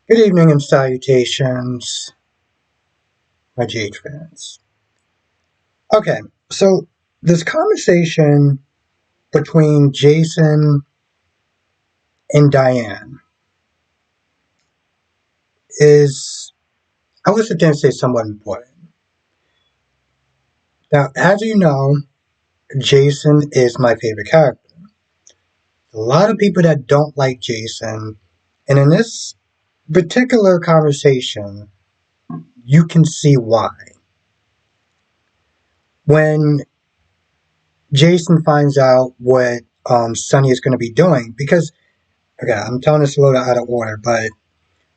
Good evening and salutations, my GH fans. Okay, so this conversation between Jason and Diane is, I would sit there and say, somewhat important. Now, as you know, Jason is my favorite character. A lot of people that don't like Jason, and in this particular conversation, you can see why. When Jason finds out what Sonny is going to be doing, because okay, I'm telling this a little out of order, but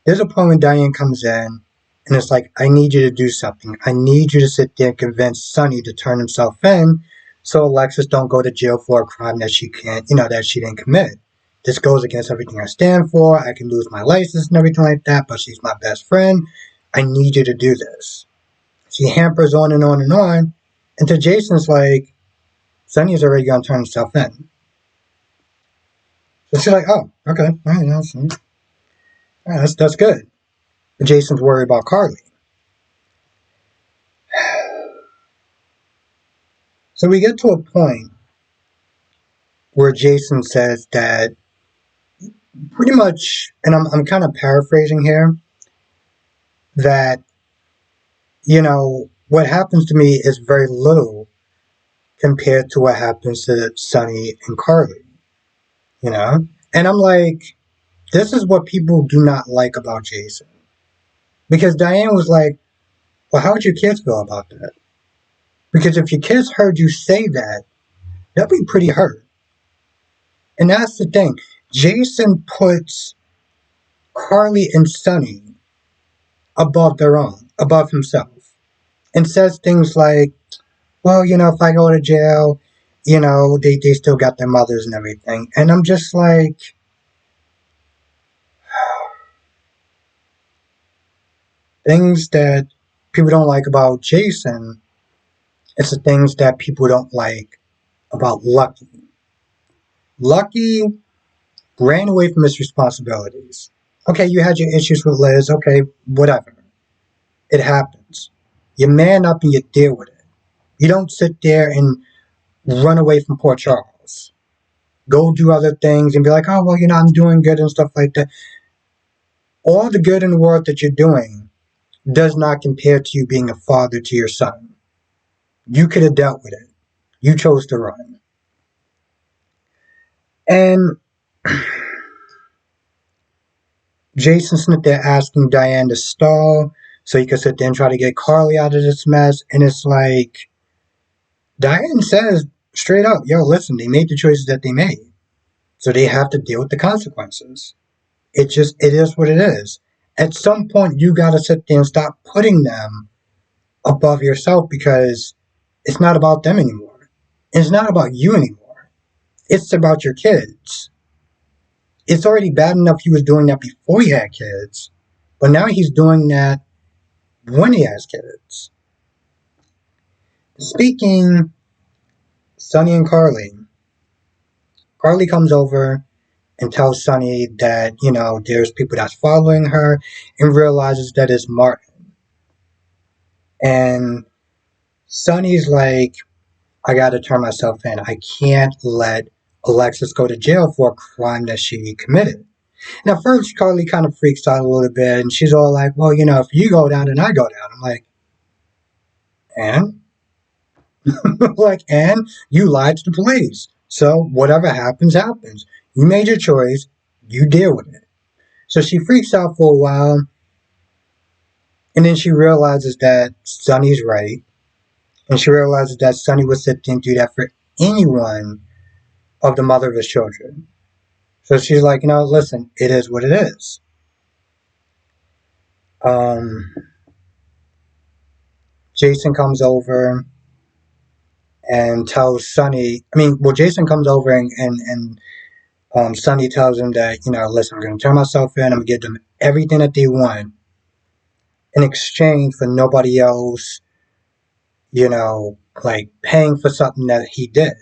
there's a point when Diane comes in and it's like, I need you to do something. I need you to sit there and convince Sonny to turn himself in so Alexis don't go to jail for a crime that she can't, that she didn't commit. This goes against everything I stand for. I can lose my license and everything like that, but she's my best friend. I need you to do this. She hampers on and on and on until Jason's like, Sonny's already going to turn himself in. So she's like, oh, okay, all right, that's good. But Jason's worried about Carly. So we get to a point where Jason says that pretty much, and I'm kind of paraphrasing here, that, what happens to me is very little compared to what happens to Sonny and Carly, you know? And I'm like, this is what people do not like about Jason. Because Diane was like, well, how would your kids feel about that? Because if your kids heard you say that, they'll be pretty hurt. And that's the thing. Jason puts Carly and Sonny above himself, and says things like, well, if I go to jail, they still got their mothers and everything. And I'm just like, things that people don't like about Jason, it's the things that people don't like about Lucky. Lucky ran away from his responsibilities. Okay, you had your issues with Liz. Okay, whatever. It happens. You man up and you deal with it. You don't sit there and run away from Port Charles. Go do other things and be like, oh, well, I'm doing good and stuff like that. All the good in the world that you're doing does not compare to you being a father to your son. You could have dealt with it. You chose to run. And Jason's sitting there asking Diane to stall so he could sit there and try to get Carly out of this mess. And it's like, Diane says straight up, yo, listen, they made the choices that they made. So they have to deal with the consequences. It is what it is. At some point, you got to sit there and stop putting them above yourself, because it's not about them anymore. It's not about you anymore. It's about your kids. It's already bad enough he was doing that before he had kids, but now he's doing that when he has kids. Speaking, Sonny and Carly. Carly comes over and tells Sonny that, there's people that's following her, and realizes that it's Martin. And Sonny's like, I gotta turn myself in. I can't let Alexis go to jail for a crime that she committed. Now, first, Carly kind of freaks out a little bit, and she's all like, well, if you go down, then I go down. I'm like, and? Like, and you lied to the police. So whatever happens, happens. You made your choice. You deal with it. So she freaks out for a while, and then she realizes that Sonny's right. And she realizes that Sonny would sit there and do that for anyone of the mother of his children. So she's like, listen, it is what it is. Jason comes over and tells Sonny, Jason comes over and Sonny tells him that, listen, I'm going to turn myself in. I'm going to give them everything that they want in exchange for nobody else, like paying for something that he did.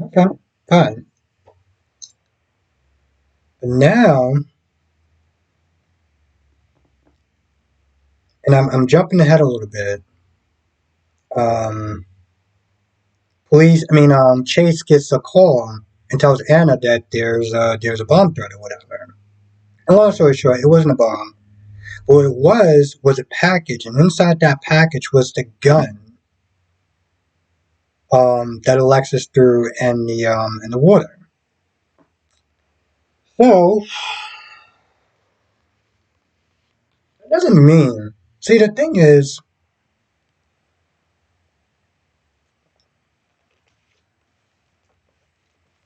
Okay, fine. But now, And I'm jumping ahead a little bit. Um, Chase gets a call and tells Anna that there's a bomb threat or whatever. And long story short, it wasn't a bomb. What it was a package, and inside that package was the gun that Alexis threw in the water. So it doesn't mean. See, the thing is,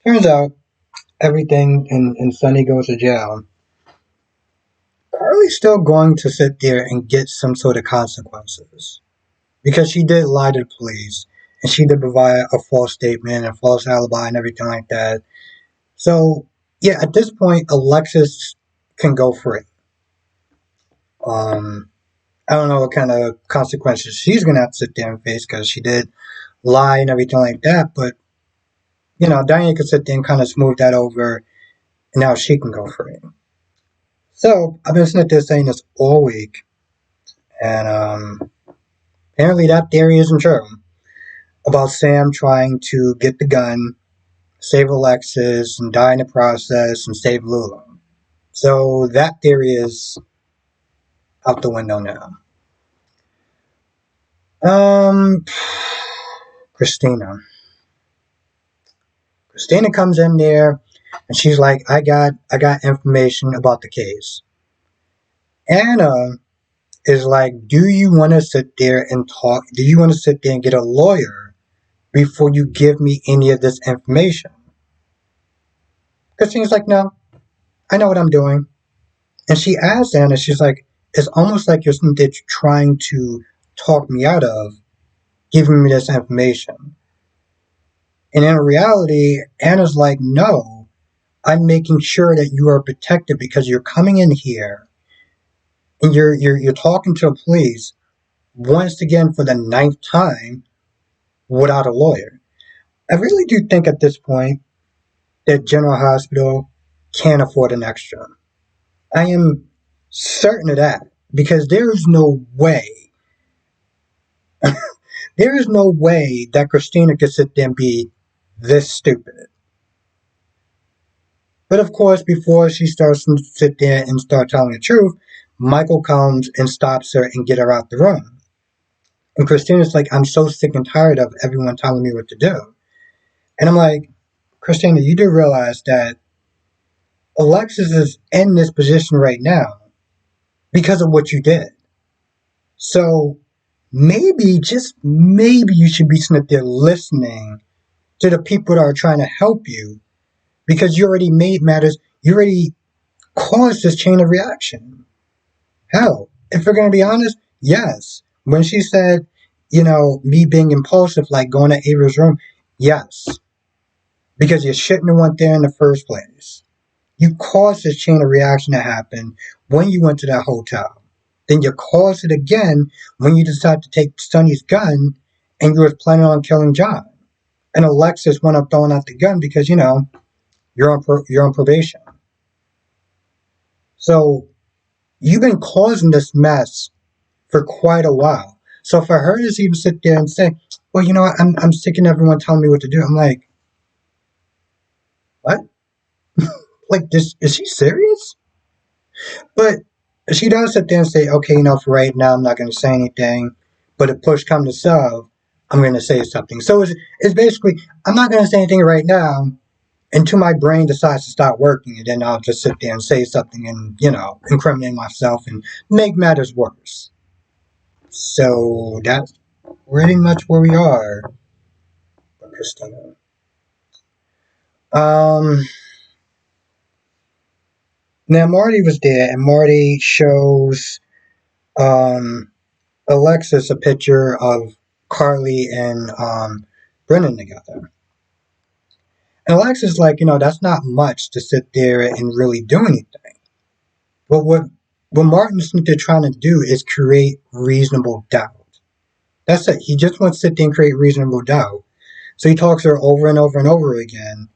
turns out everything in Sunny Goes to Jail, Carly's still going to sit there and get some sort of consequences because she did lie to the police and she did provide a false statement and a false alibi and everything like that. So yeah, at this point, Alexis can go free. Um, I don't know what kind of consequences she's gonna have to sit there and face because she did lie and everything like that. But Diane could sit there and kind of smooth that over, and now she can go free. So I've been sitting there saying this all week, and apparently that theory isn't true about Sam trying to get the gun, save Alexis, and die in the process, and save Lula. So that theory is out the window now. Um, Christina. Christina comes in there and she's like, I got information about the case. Anna is like, do you want to sit there and talk? Do you want to sit there and get a lawyer before you give me any of this information? Christina's like, no, I know what I'm doing. And she asks Anna, she's like, it's almost like you're trying to talk me out of giving me this information. And in reality, Anna's like, no, I'm making sure that you are protected because you're coming in here and you're talking to the police once again for the ninth time without a lawyer. I really do think at this point that General Hospital can't afford an extra. I am certain of that because there is no way, there is no way that Christina could sit there and be this stupid. But of course, before she starts to sit there and start telling the truth, Michael comes and stops her and get her out the room. And Christina's like, I'm so sick and tired of everyone telling me what to do. And I'm like, Christina, you do realize that Alexis is in this position right now because of what you did. So maybe, just maybe, you should be sitting there listening to the people that are trying to help you because you already made matters, you already caused this chain of reaction. Hell, if we're going to be honest, yes. When she said, me being impulsive, like going to Ava's room, yes. Because you shouldn't have went there in the first place. You caused this chain of reaction to happen when you went to that hotel. Then you caused it again when you decided to take Sonny's gun and you were planning on killing John. And Alexis went up throwing out the gun because, you're on probation. So you've been causing this mess for quite a while. So for her to even sit there and say, well, what, I'm sick of everyone telling me what to do. I'm like, what? Like, this, is she serious? But she does sit there and say, okay, for right now, I'm not going to say anything. But if push comes to shove, I'm going to say something. So it's basically, I'm not going to say anything right now until my brain decides to stop working. And then I'll just sit there and say something and, incriminate myself and make matters worse. So that's pretty much where we are with Christina. Now Marty was there, and Marty shows Alexis a picture of Carly and Brennan together. And Alexis is like, that's not much to sit there and really do anything. But what Martin's trying to do is create reasonable doubt. That's it. He just wants to sit there and create reasonable doubt. So he talks to her over and over and over again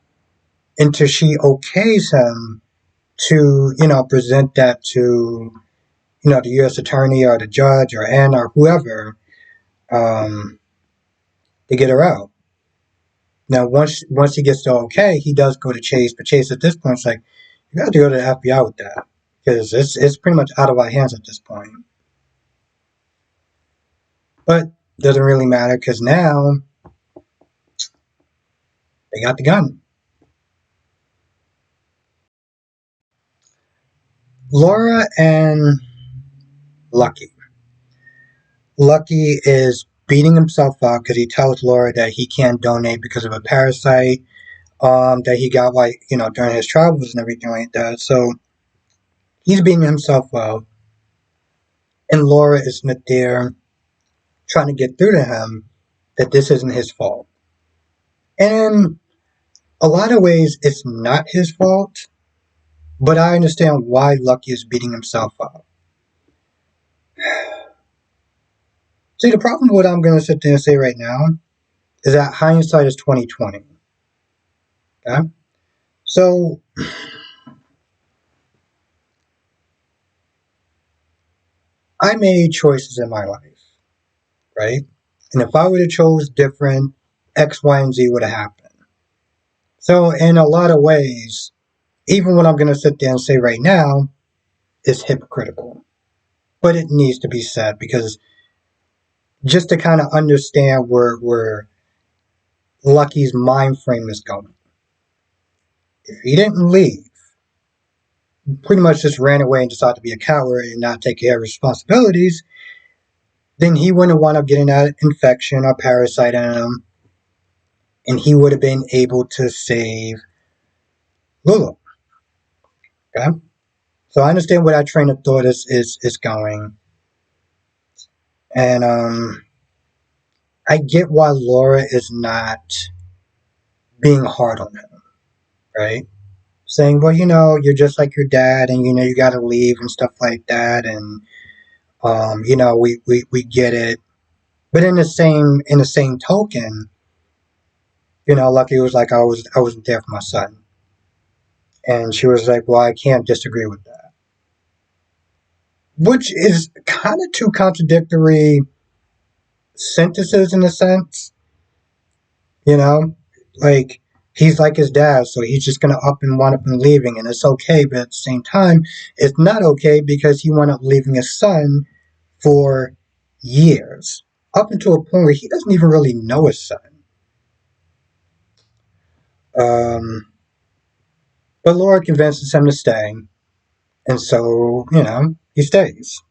until she okays him to, present that to, the U.S. attorney or the judge or Ann or whoever, um, to get her out. Now, once he gets to okay, he does go to Chase, but Chase at this point is like, you got to go to the FBI with that because it's pretty much out of our hands at this point. But doesn't really matter because now they got the gun. Laura and Lucky. Lucky is beating himself up because he tells Laura that he can't donate because of a parasite that he got during his travels and everything like that. So he's beating himself up, and Laura is not there trying to get through to him that this isn't his fault. And in a lot of ways, it's not his fault, but I understand why Lucky is beating himself up. See, the problem with what I'm going to sit there and say right now is that hindsight is 2020. Okay? So I made choices in my life, right? And if I would have chose different, X, Y, and Z would have happened. So in a lot of ways, even what I'm going to sit there and say right now is hypocritical. But it needs to be said because just to kind of understand where Lucky's mind frame is going. If he didn't leave, pretty much just ran away and decided to be a coward and not take care of responsibilities, then he wouldn't wind up getting that infection or parasite in him, and he would have been able to save Lulu. Okay? So I understand where that train of thought is going. And I get why Laura is not being hard on him, right? Saying, well, you're just like your dad and you gotta leave and stuff like that, and we get it. But in the same token, Lucky was like, I wasn't there for my son. And she was like, well, I can't disagree with that. Which is kind of two contradictory sentences in a sense, you know? Like, he's like his dad, so he's just gonna up and wind up and leaving, and it's okay, but at the same time, it's not okay because he wound up leaving his son for years, up until a point where he doesn't even really know his son. Um, but Laura convinces him to stay, and so, he stays.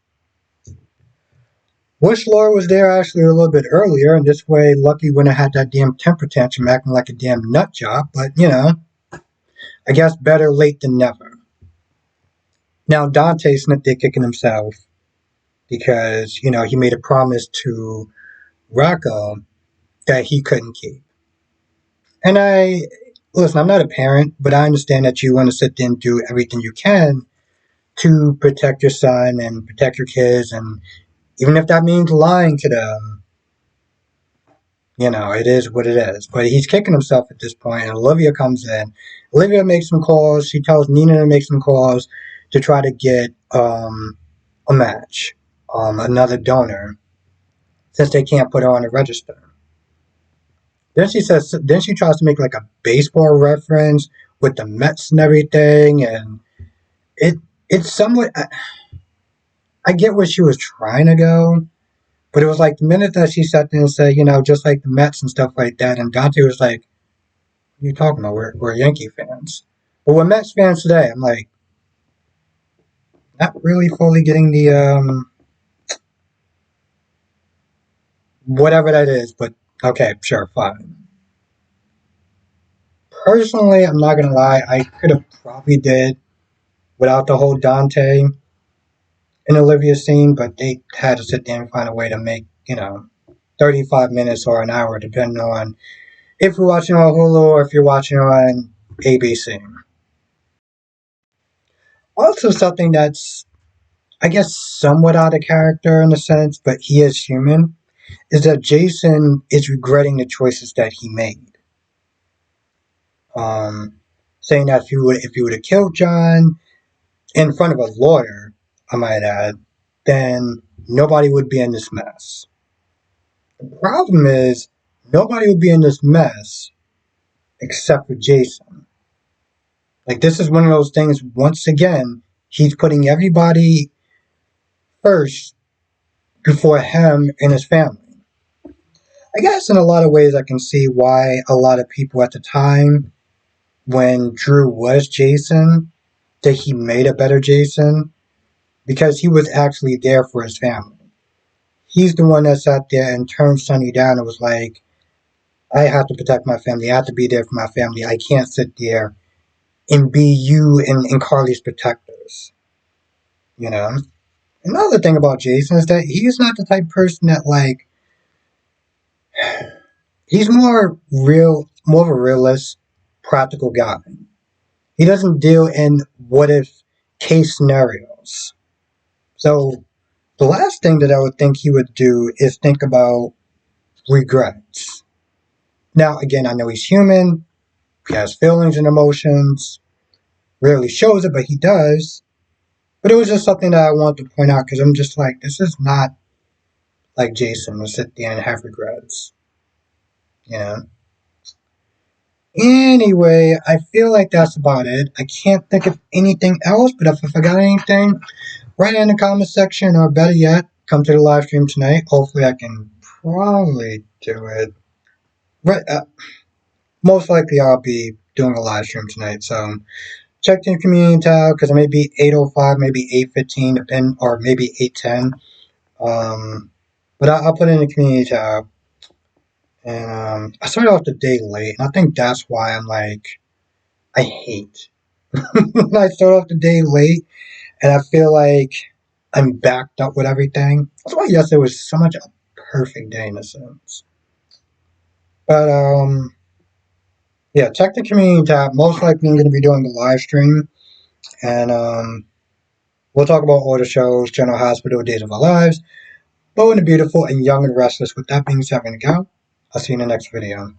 Wish Laura was there actually a little bit earlier, and this way Lucky wouldn't have had that damn temper tantrum acting like a damn nut job, but, I guess better late than never. Now, Dante's not there kicking himself because, he made a promise to Rocco that he couldn't keep. And listen, I'm not a parent, but I understand that you want to sit there and do everything you can to protect your son and protect your kids. And even if that means lying to them, it is what it is. But he's kicking himself at this point, and Olivia comes in. Olivia makes some calls. She tells Nina to make some calls to try to get a match, another donor, since they can't put her on the register. Then she tries to make like a baseball reference with the Mets and everything, and it it's somewhat. I get where she was trying to go, but it was like the minute that she sat there and said, just like the Mets and stuff like that, and Dante was like, "What are you talking about? We're Yankee fans." But we're Mets fans today. I'm like, not really fully getting the whatever that is, but okay, sure, fine. Personally, I'm not gonna lie, I could have probably did without the whole Dante and Olivia scene, but they had to sit there and find a way to make, 35 minutes or an hour, depending on if you're watching on Hulu or if you're watching on ABC. Also, something that's, I guess, somewhat out of character in a sense, but he is human, is that Jason is regretting the choices that he made. Um, Saying that if he would have killed John in front of a lawyer, I might add, then nobody would be in this mess. The problem is, nobody would be in this mess except for Jason. Like, this is one of those things, once again, he's putting everybody first before him and his family. I guess in a lot of ways I can see why a lot of people at the time, when Drew was Jason, that he made a better Jason, because he was actually there for his family. He's the one that sat there and turned Sonny down and was like, I have to protect my family. I have to be there for my family. I can't sit there and be you and Carly's protectors. You know? Another thing about Jason is that he's not the type of person that, like, he's more of a realist, practical guy. He doesn't deal in what if case scenarios. So the last thing that I would think he would do is think about regrets. Now, again, I know he's human, he has feelings and emotions, rarely shows it, but he does. But it was just something that I wanted to point out because I'm just like, this is not like Jason to sit there and have regrets. You know? Anyway, I feel like that's about it. I can't think of anything else, but if I forgot anything, write it in the comment section, or better yet, come to the live stream tonight. Hopefully I can probably do it. But most likely I'll be doing a live stream tonight, so check the community tab, because it may be 8:05, maybe 8:15, or maybe 8:10. But I'll put it in the community tab. And I started off the day late, and I think that's why I'm like, I hate when I start off the day late, and I feel like I'm backed up with everything. That's why yesterday was so much a perfect day in a sense. But yeah, check the community tab. Most likely I'm going to be doing the live stream, and we'll talk about all the shows: General Hospital, Days of Our Lives, Beau and the Beautiful, and Young and Restless. With that being said, I'm going to go. I'll see you in the next video.